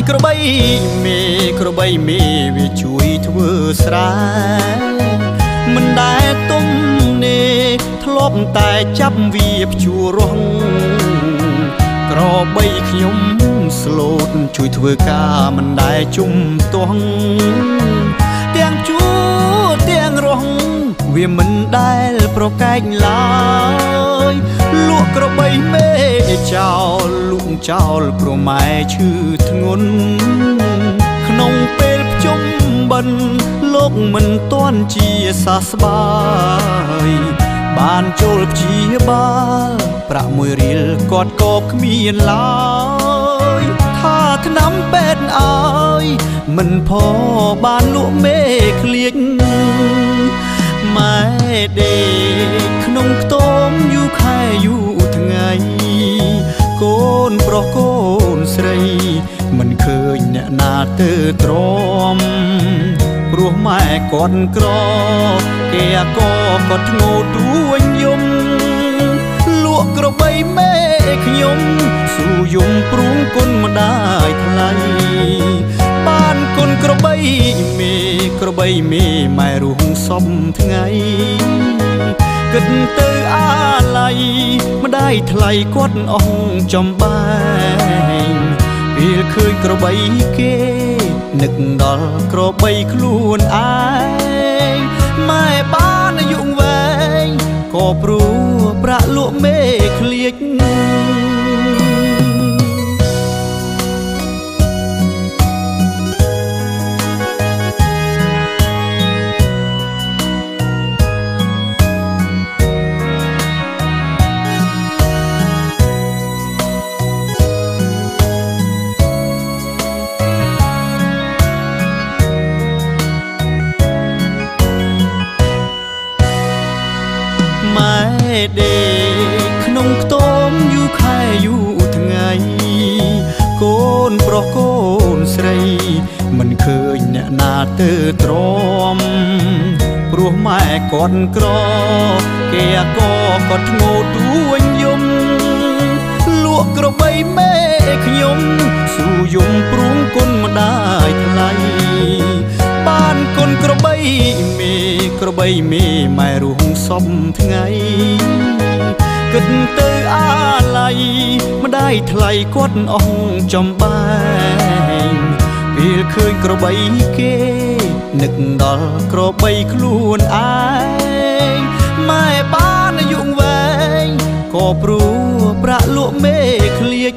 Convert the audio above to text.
ក្របីមេវាជួយធ្វើស្រែមិនដែលទុំនេធ្លាប់តែចាប់វាភ្ជួររងក្របីខ្ញុំស្លូតជួយធ្វើការមិនដែលជុំទាស់ទាំងជួទាំងរងវាមិនដែលប្រកែកឡើយលក់ក្របីមេចោលលក់ចោលព្រម៉ែឈឺធ្ងន់ក្នុងពេលភ្ជុំបិណ្ឌលោកមិនទាន់ជាសះស្បើយបានចូលព្យាបាលប្រាក់1រៀលគាត់ក៏គ្មានឡើយថាថ្នាំពេទ្យឲ្យមិនផបានលក់មេឃ្លៀចម៉ែដេកក្នុងខ្ទមយូរខែយូរថ្ងៃកូនប្រុសកូនស្រីមិនឃើញអ្នកណាទៅទ្រាំព្រោះម៉ែគាត់ក្រគេក៏គាត់ធ្ងោទួញយំលក់ក្របីមេខ្ញុំស៊ូយំព្រួងគុណម្ដាយថ្លៃបានគុណក្របីមេម៉ែរួងសំថ្ងៃគិតទៅអាឡ័យម្ដាយថ្លៃគាត់អស់ចំបែងពេលឃើញក្របីគេនឹកដល់ក្របីខ្លួនឯងម៉ែបានអាយុវែងក៏ព្រោះប្រាក់លក់មេឃ្លៀចដេកក្នុងខ្ទមយូរខែយូរថ្ងៃកូនប្រុសកូនស្រីមិនឃើញអ្នកណាទៅទ្រាំព្រោះម៉ែគាត់ក្រគេក៏គាត់ធ្ងោទួញយំលក់ក្របីមេខ្ញុំស៊ូយំព្រួងគុណម្ដាយថ្លៃបានគុណក្របីមេម៉ែរួងសំថ្ងៃគិតទៅអាឡ័យម្ដាយថ្លៃគាត់អស់ចំបែងពេលឃើញក្របីគេនឹកដល់ក្របីខ្លួនឯងម៉ែបានអាយុវែងក៏ព្រោះប្រាក់លក់មេឃ្លៀច